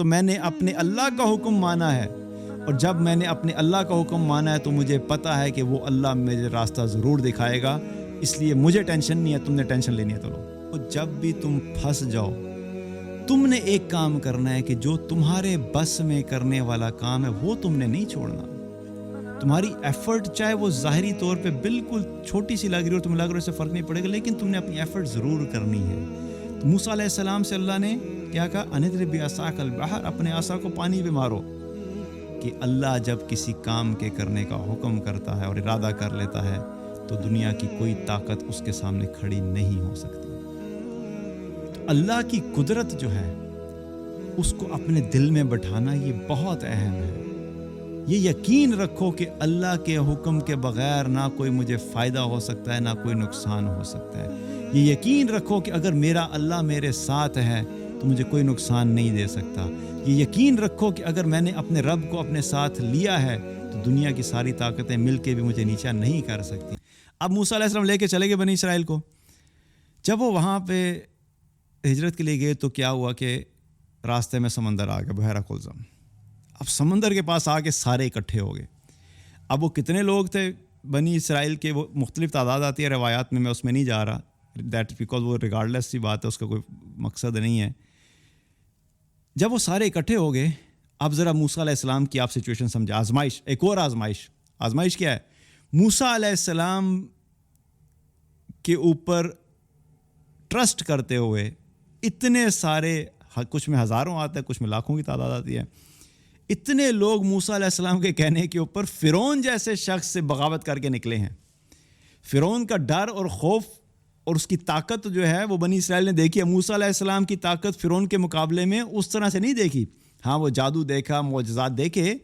تو میں نے اپنے اللہ کا حکم مانا ہے، اور جب میں نے اپنے اللہ کا حکم مانا ہے تو مجھے پتہ ہے کہ وہ اللہ مجھے راستہ ضرور دکھائے گا، اس لیے مجھے ٹینشن نہیں ہے، تم نے ٹینشن لینی ہے تو لو۔ اور جب بھی تم پھنس جاؤ، تم نے ایک کام کرنا ہے کہ جو تمہارے بس میں کرنے والا کام ہے وہ تم نے نہیں چھوڑنا۔ تمہاری ایفرٹ چاہے وہ ظاہری طور پہ بالکل چھوٹی سی لگ رہی ہو، تمہیں لگ رہا ہے اس سے فرق نہیں پڑے گا، لیکن تم نے اپنی ایفرٹ ضرور کرنی ہے۔ تو موسیٰ علیہ السلام سے اللہ نے کیا کہا؟ اَنِضْرِب بِعَصَاكَ الْبَحْرَ، اپنے عصا کو پانی پہ مارو۔ کہ اللہ جب کسی کام کے کرنے کا حکم کرتا ہے اور ارادہ کر لیتا ہے تو دنیا کی کوئی طاقت اس کے سامنے کھڑی نہیں ہو سکتی۔ تو اللہ کی قدرت جو ہے اس کو اپنے دل میں بٹھانا یہ بہت اہم ہے۔ یہ یقین رکھو کہ اللہ کے حکم کے بغیر نہ کوئی مجھے فائدہ ہو سکتا ہے، نہ کوئی نقصان ہو سکتا ہے۔ یہ یقین رکھو کہ اگر میرا اللہ میرے ساتھ ہے تو مجھے کوئی نقصان نہیں دے سکتا۔ یہ یقین رکھو کہ اگر میں نے اپنے رب کو اپنے ساتھ لیا ہے تو دنیا کی ساری طاقتیں مل کے بھی مجھے نیچا نہیں کر سکتی۔ اب موسیٰ علیہ السلام لے کے چلے گئے بنی اسرائیل کو۔ جب وہ وہاں پہ ہجرت کے لیے گئے تو کیا ہوا کہ راستے میں سمندر آ گیا، بحیرہ قلزم۔ اب سمندر کے پاس آ کے سارے اکٹھے ہو گئے۔ اب وہ کتنے لوگ تھے بنی اسرائیل کے، وہ مختلف تعداد آتی ہے روایات میں اس میں نہیں جا رہا، دیٹ بیکاز وہ ریگارڈلیس سی بات ہے، اس کا کوئی مقصد نہیں ہے۔ جب وہ سارے اکٹھے ہو گئے، اب ذرا موسیٰ علیہ السلام کی آپ سچویشن سمجھا، آزمائش، ایک اور آزمائش کیا ہے؟ موسیٰ علیہ السلام کے اوپر ٹرسٹ کرتے ہوئے اتنے سارے، کچھ میں ہزاروں آتا ہے، کچھ میں لاکھوں کی تعداد آتی ہے، اتنے لوگ موسیٰ علیہ السلام کے کہنے کے اوپر فرعون جیسے شخص سے بغاوت کر کے نکلے ہیں۔ فرعون کا ڈر اور خوف اور اس کی طاقت جو ہے وہ بنی اسرائیل نے دیکھی ہے۔ موسیٰ علیہ السلام کی طاقت فرعون کے مقابلے میں اس طرح سے نہیں دیکھی۔ ہاں وہ جادو دیکھا، معجزات دیکھے،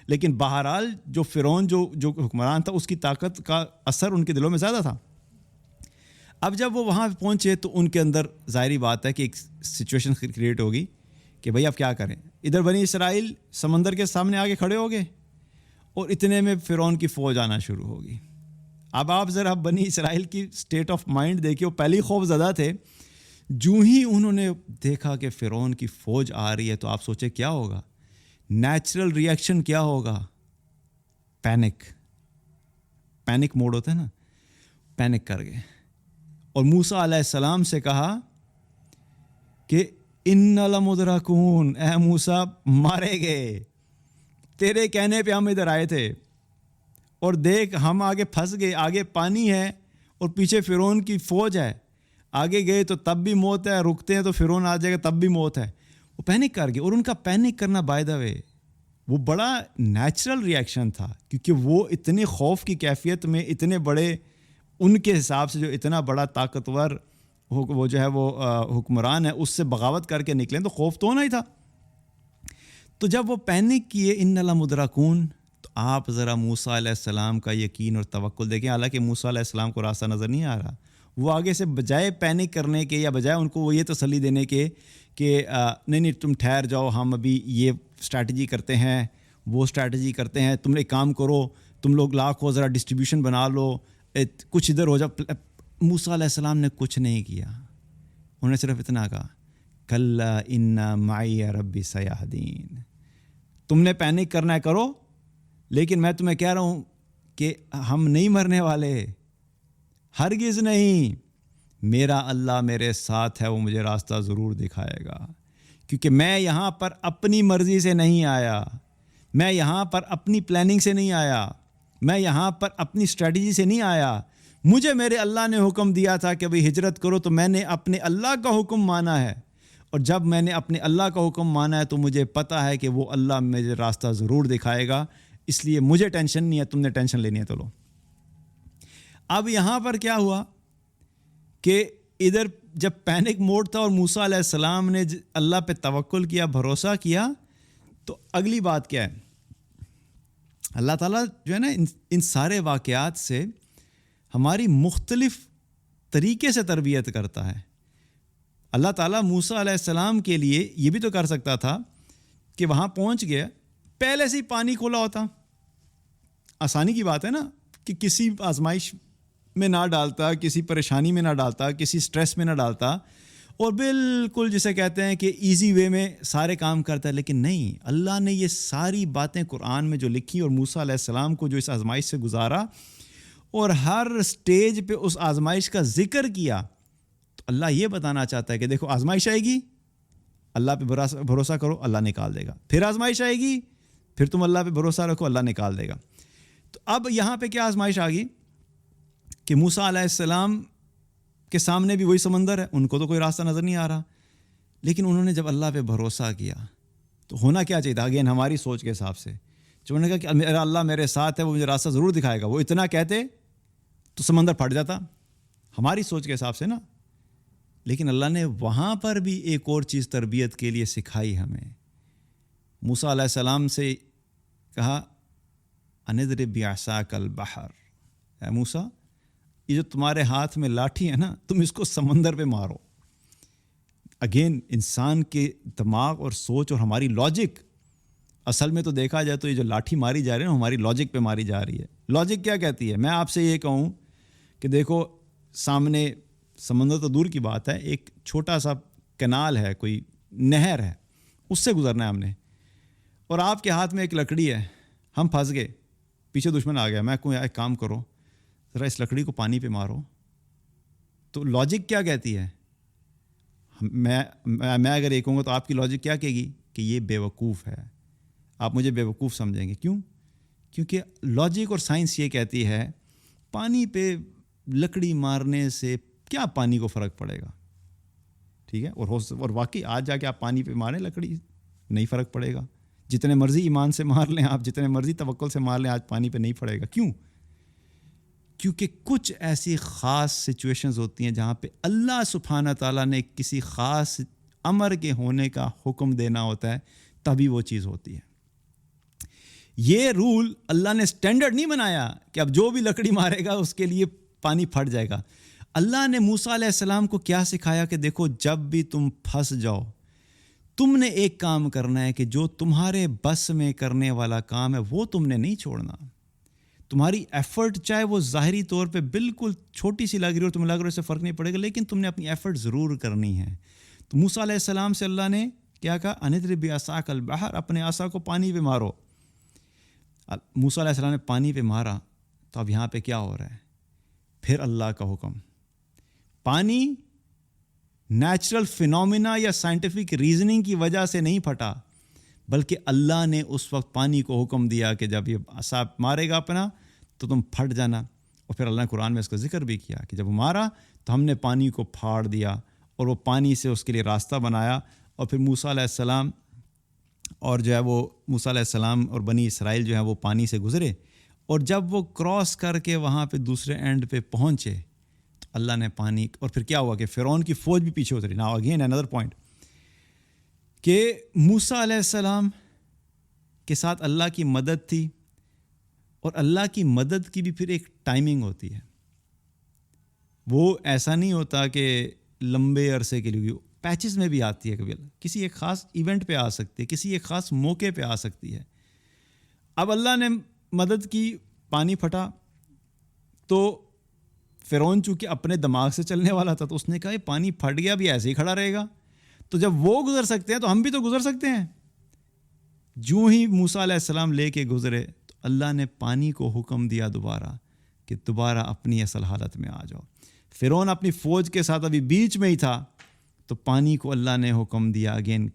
لیکن بہرحال جو فرعون جو حکمران تھا اس کی طاقت کا اثر ان کے دلوں میں زیادہ تھا۔ اب جب وہ وہاں پہنچے تو ان کے اندر ظاہری بات ہے کہ ایک سچویشن کریٹ ہوگی کہ بھئی اب کیا کریں۔ ادھر بنی اسرائیل سمندر کے سامنے آگے کھڑے ہو گئے اور اتنے میں فرعون کی فوج آنا شروع ہوگی۔ اب آپ ذرا بنی اسرائیل کی سٹیٹ آف مائنڈ دیکھیے، وہ پہلی خوف زدہ تھے۔ جو ہی انہوں نے دیکھا کہ فرعون کی فوج آ رہی ہے تو آپ سوچے کیا ہوگا؟ نیچرل ریئیکشن کیا ہوگا؟ پینک موڈ ہوتا ہے نا، پینک کر گئے اور موسیٰ علیہ السلام سے کہا کہ اِنَّا لَمُدْرَکُونَ، اے موسیٰ مارے گئے، تیرے کہنے پہ ہم ادھر آئے تھے اور دیکھ ہم آگے پھنس گئے، آگے پانی ہے اور پیچھے فرعون کی فوج ہے، آگے گئے تو تب بھی موت ہے، رکتے ہیں تو فرعون آ جائے گا تب بھی موت ہے۔ وہ پینک کر گئے، اور ان کا پینک کرنا بائی دا وے وہ بڑا نیچرل ریئیکشن تھا، کیونکہ وہ اتنے خوف کی کیفیت میں اتنے بڑے، ان کے حساب سے جو اتنا بڑا طاقتور وہ جو ہے وہ حکمران ہے اس سے بغاوت کر کے نکلیں تو خوف تو ہونا ہی تھا۔ تو جب وہ پینک کیے اِنَّا لَمُدْرَکُونَ، تو آپ ذرا موسیٰ علیہ السلام کا یقین اور توکل دیکھیں۔ حالانکہ موسیٰ علیہ السلام کو راستہ نظر نہیں آ رہا، وہ آگے سے بجائے پینک کرنے کے یا بجائے ان کو وہ یہ تسلی دینے کے کہ نہیں تم ٹھہر جاؤ، ہم ابھی یہ اسٹریٹجی کرتے ہیں، وہ اسٹریٹجی کرتے ہیں، تم ایک کام کرو، تم لوگ لاکھ ہو، ذرا ڈسٹریبیوشن بنا لو، کچھ ادھر ہو جاؤ۔ موسیٰ علیہ السلام نے کچھ نہیں کیا، انہوں نے صرف اتنا کہا کَلَّا إِنَّ مَعِیَ رَبِّ سَیَہْدِینِ، تم نے پینک کرنا ہے کرو، لیکن میں تمہیں کہہ رہا ہوں کہ ہم نہیں مرنے والے، ہرگز نہیں، میرا اللہ میرے ساتھ ہے، وہ مجھے راستہ ضرور دکھائے گا، کیونکہ میں یہاں پر اپنی مرضی سے نہیں آیا، میں یہاں پر اپنی پلاننگ سے نہیں آیا، میں یہاں پر اپنی اسٹریٹجی سے نہیں آیا۔ مجھے میرے اللہ نے حکم دیا تھا کہ بھئی ہجرت کرو، تو میں نے اپنے اللہ کا حکم مانا ہے، اور جب میں نے اپنے اللہ کا حکم مانا ہے تو مجھے پتہ ہے کہ وہ اللہ مجھے راستہ ضرور دکھائے گا، اس لیے مجھے ٹینشن نہیں ہے، تم نے ٹینشن لینی ہے تو لو۔ اب یہاں پر کیا ہوا کہ ادھر جب پینک موڈ تھا اور موسیٰ علیہ السلام نے اللہ پہ توکل کیا، بھروسہ کیا، تو اگلی بات کیا ہے؟ اللہ تعالیٰ جو ہے نا ان سارے واقعات سے ہماری مختلف طریقے سے تربیت کرتا ہے۔ اللہ تعالیٰ موسیٰ علیہ السلام کے لیے یہ بھی تو کر سکتا تھا کہ وہاں پہنچ گیا، پہلے سے ہی پانی کھولا ہوتا، آسانی کی بات ہے نا، کہ کسی آزمائش میں نہ ڈالتا، کسی پریشانی میں نہ ڈالتا، کسی سٹریس میں نہ ڈالتا، اور بالکل جسے کہتے ہیں کہ ایزی وے میں سارے کام کرتا ہے. لیکن نہیں, اللہ نے یہ ساری باتیں قرآن میں جو لکھی اور موسیٰ علیہ السلام کو جو اس آزمائش سے گزارا اور ہر سٹیج پہ اس آزمائش کا ذکر کیا, تو اللہ یہ بتانا چاہتا ہے کہ دیکھو آزمائش آئے گی, اللہ پہ بھروسہ کرو, اللہ نکال دے گا. پھر آزمائش آئے گی, پھر تم اللہ پہ بھروسہ رکھو, اللہ نکال دے گا. تو اب یہاں پہ کیا آزمائش آ گئی کہ موسیٰ علیہ السلام کے سامنے بھی وہی سمندر ہے, ان کو تو کوئی راستہ نظر نہیں آ رہا, لیکن انہوں نے جب اللہ پہ بھروسہ کیا تو ہونا کیا چاہیے تھا, اگین ہماری سوچ کے حساب سے, جو انہوں نے کہا کہ میرا اللہ میرے ساتھ ہے, وہ مجھے راستہ ضرور دکھائے گا, وہ اتنا کہتے تو سمندر پھٹ جاتا ہماری سوچ کے حساب سے نا. لیکن اللہ نے وہاں پر بھی ایک اور چیز تربیت کے لیے سکھائی ہمیں. موسیٰ علیہ السلام سے کہا اندرب بعصاک البحر, اے موسیٰ یہ جو تمہارے ہاتھ میں لاٹھی ہے نا, تم اس کو سمندر پہ مارو. اگین انسان کے دماغ اور سوچ اور ہماری لاجک, اصل میں تو دیکھا جائے تو یہ جو لاٹھی ماری جا رہی ہے ہماری لاجک پہ ماری جا رہی ہے. لاجک کیا کہتی ہے؟ میں آپ سے یہ کہوں کہ دیکھو سامنے سمندر تو دور کی بات ہے, ایک چھوٹا سا کنال ہے, کوئی نہر ہے, اس سے گزرنا ہے ہم نے, اور آپ کے ہاتھ میں ایک لکڑی ہے, ہم پھنس گئے, پیچھے دشمن آ گیا, میں کہوں ایک کام کرو ذرا اس لکڑی کو پانی پہ مارو, تو لاجک کیا کہتی ہے؟ میں اگر یہ کہوں گا تو آپ کی لاجک کیا کہے گی کہ یہ بیوقوف ہے, آپ مجھے بیوقوف سمجھیں گے. کیوں؟ کیونکہ لاجک اور سائنس یہ کہتی ہے پانی پہ لکڑی مارنے سے کیا پانی کو فرق پڑے گا, ٹھیک ہے, اور واقعی آج جا کے آپ پانی پہ ماریں لکڑی نہیں فرق پڑے گا, جتنے مرضی ایمان سے مار لیں آپ, جتنے مرضی توکل سے مار لیں, آج پانی پہ نہیں پڑے گا. کیوں؟ کیونکہ کچھ ایسی خاص سچویشنز ہوتی ہیں جہاں پہ اللہ سبحانہ تعالیٰ نے کسی خاص امر کے ہونے کا حکم دینا ہوتا ہے, تبھی وہ چیز ہوتی ہے. یہ رول اللہ نے سٹینڈرڈ نہیں بنایا کہ اب جو بھی لکڑی مارے گا اس کے لیے پانی پھٹ جائے گا. اللہ نے موسیٰ علیہ السلام کو کیا سکھایا کہ دیکھو جب بھی تم پھنس جاؤ, تم نے ایک کام کرنا ہے کہ جو تمہارے بس میں کرنے والا کام ہے وہ تم نے نہیں چھوڑنا. تمہاری ایفرٹ چاہے وہ ظاہری طور پہ بالکل چھوٹی سی لگ رہی ہو, تمہیں لگ رہا ہے اس سے فرق نہیں پڑے گا, لیکن تم نے اپنی ایفرٹ ضرور کرنی ہے. تو موسیٰ علیہ السلام سے اللہ نے کیا کہا, اندرب بعصاک البحر, اپنے عصا کو پانی پہ مارو. موسیٰ علیہ السلام نے پانی پہ مارا, تو اب یہاں پہ کیا ہو رہا ہے؟ پھر اللہ کا حکم. پانی نیچرل فینومینا یا سائنٹیفک ریزننگ کی وجہ سے نہیں پھٹا, بلکہ اللہ نے اس وقت پانی کو حکم دیا کہ جب یہ عصا مارے گا اپنا تو تم پھٹ جانا. اور پھر اللہ نے قرآن میں اس کا ذکر بھی کیا کہ جب وہ مارا تو ہم نے پانی کو پھاڑ دیا اور وہ پانی سے اس کے لیے راستہ بنایا. اور پھر موسیٰ علیہ السلام اور جو ہے وہ موسیٰ علیہ السلام اور بنی اسرائیل جو ہے وہ پانی سے گزرے, اور جب وہ کراس کر کے وہاں پہ دوسرے اینڈ پہ پہنچے تو اللہ نے پانی, اور پھر کیا ہوا کہ فرعون کی فوج بھی پیچھے اتری. ناؤ اگین انادر پوائنٹ کہ موسیٰ علیہ السلام کے ساتھ اللہ کی مدد تھی, اور اللہ کی مدد کی بھی پھر ایک ٹائمنگ ہوتی ہے. وہ ایسا نہیں ہوتا کہ لمبے عرصے کے لیے, پیچز میں بھی آتی ہے, کبھی کسی ایک خاص ایونٹ پہ آ سکتی ہے, کسی ایک خاص موقع پہ آ سکتی ہے. اب اللہ نے مدد کی, پانی پھٹا, تو فرعون چونکہ اپنے دماغ سے چلنے والا تھا تو اس نے کہا یہ پانی پھٹ گیا بھی ایسے ہی کھڑا رہے گا, تو جب وہ گزر سکتے ہیں تو ہم بھی تو گزر سکتے ہیں. جو ہی موسیٰ علیہ السلام لے کے گزرے تو اللہ نے پانی کو حکم دیا دوبارہ کہ دوبارہ اپنی اصل حالت میں آ جاؤ. فرعون اپنی فوج کے ساتھ ابھی بیچ میں ہی تھا, تو پانی کو اللہ نے حکم دیا. اگین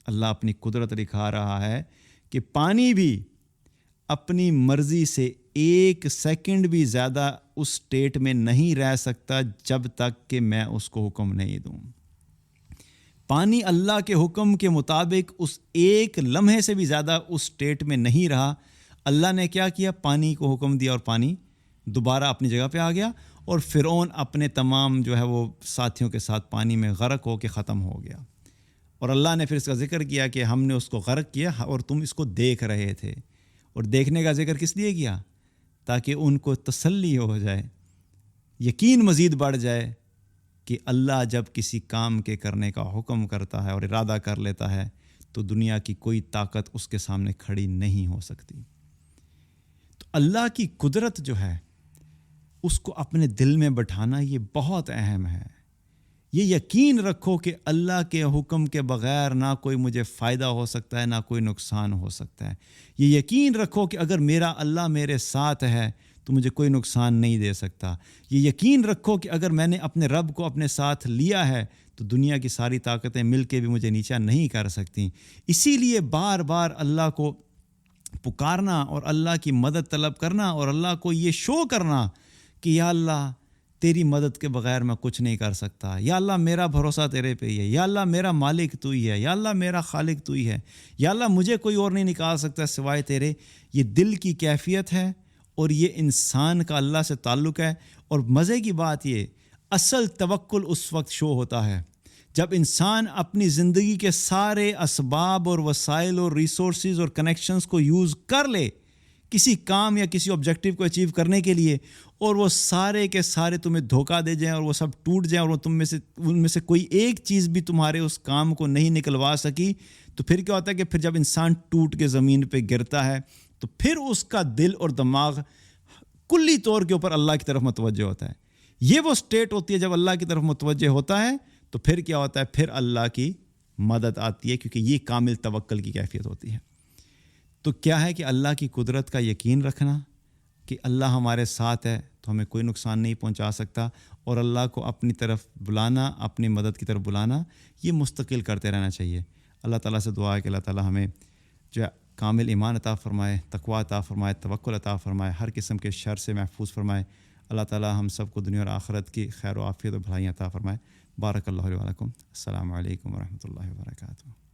اللہ اپنی قدرت دکھا رہا ہے کہ پانی بھی اپنی مرضی سے ایک سیکنڈ بھی زیادہ اس سٹیٹ میں نہیں رہ سکتا جب تک کہ میں اس کو حکم نہیں دوں. پانی اللہ کے حکم کے مطابق اس ایک لمحے سے بھی زیادہ اس سٹیٹ میں نہیں رہا. اللہ نے کیا کیا, پانی کو حکم دیا اور پانی دوبارہ اپنی جگہ پہ آ گیا, اور فرعون اپنے تمام جو ہے وہ ساتھیوں کے ساتھ پانی میں غرق ہو کے ختم ہو گیا. اور اللہ نے پھر اس کا ذکر کیا کہ ہم نے اس کو غرق کیا اور تم اس کو دیکھ رہے تھے. اور دیکھنے کا ذکر کس لیے کیا؟ تاکہ ان کو تسلی ہو جائے, یقین مزید بڑھ جائے کہ اللہ جب کسی کام کے کرنے کا حکم کرتا ہے اور ارادہ کر لیتا ہے تو دنیا کی کوئی طاقت اس کے سامنے کھڑی نہیں ہو سکتی. تو اللہ کی قدرت جو ہے اس کو اپنے دل میں بٹھانا یہ بہت اہم ہے. یہ یقین رکھو کہ اللہ کے حکم کے بغیر نہ کوئی مجھے فائدہ ہو سکتا ہے، نہ کوئی نقصان ہو سکتا ہے۔ یہ یقین رکھو کہ اگر میرا اللہ میرے ساتھ ہے تو مجھے کوئی نقصان نہیں دے سکتا۔ یہ یقین رکھو کہ اگر میں نے اپنے رب کو اپنے ساتھ لیا ہے تو دنیا کی ساری طاقتیں مل کے بھی مجھے نیچا نہیں کر سکتی۔ اسی لیے بار بار اللہ کو پکارنا اور اللہ کی مدد طلب کرنا اور اللہ کو یہ شو کرنا کہ یا اللہ تیری مدد کے بغیر میں کچھ نہیں کر سکتا، یا اللہ میرا بھروسہ تیرے پہ ہی ہے، یا اللہ میرا مالک تو ہی ہے، یا اللہ میرا خالق تو ہی ہے، یا اللہ مجھے کوئی اور نہیں نکال سکتا سوائے تیرے۔ یہ دل کی کیفیت ہے اور یہ انسان کا اللہ سے تعلق ہے۔ اور مزے کی بات یہ، اصل توکل اس وقت شو ہوتا ہے جب انسان اپنی زندگی کے سارے اسباب اور وسائل اور ریسورسز اور کنیکشنز کو یوز کر لے کسی کام یا کسی آبجیکٹیو کو اچیو کرنے کے لیے، اور وہ سارے کے سارے تمہیں دھوکہ دے جائیں اور وہ سب ٹوٹ جائیں اور وہ ان میں سے کوئی ایک چیز بھی تمہارے اس کام کو نہیں نکلوا سکی، تو پھر کیا ہوتا ہے کہ پھر جب انسان ٹوٹ کے زمین پہ گرتا ہے تو پھر اس کا دل اور دماغ کلی طور کے اوپر اللہ کی طرف متوجہ ہوتا ہے۔ یہ وہ سٹیٹ ہوتی ہے جب اللہ کی طرف متوجہ ہوتا ہے تو پھر کیا ہوتا ہے، پھر اللہ کی مدد آتی ہے، کیونکہ یہ کامل توکل کی کیفیت ہوتی ہے۔ تو کیا ہے کہ اللہ کی قدرت کا یقین رکھنا کہ اللہ ہمارے ساتھ ہے تو ہمیں کوئی نقصان نہیں پہنچا سکتا، اور اللہ کو اپنی طرف بلانا، اپنی مدد کی طرف بلانا، یہ مستقل کرتے رہنا چاہیے۔ اللہ تعالیٰ سے دعا ہے کہ اللہ تعالیٰ ہمیں جو کامل ایمان عطا فرمائے، تقوی عطا فرمائے، توکل عطا فرمائے، ہر قسم کے شر سے محفوظ فرمائے۔ اللہ تعالیٰ ہم سب کو دنیا اور آخرت کی خیر و عافیت و بھلائیاں عطا فرمائے۔ بارک اللہ علیہ وسلم۔ السلام علیکم ورحمۃ اللہ وبرکاتہ۔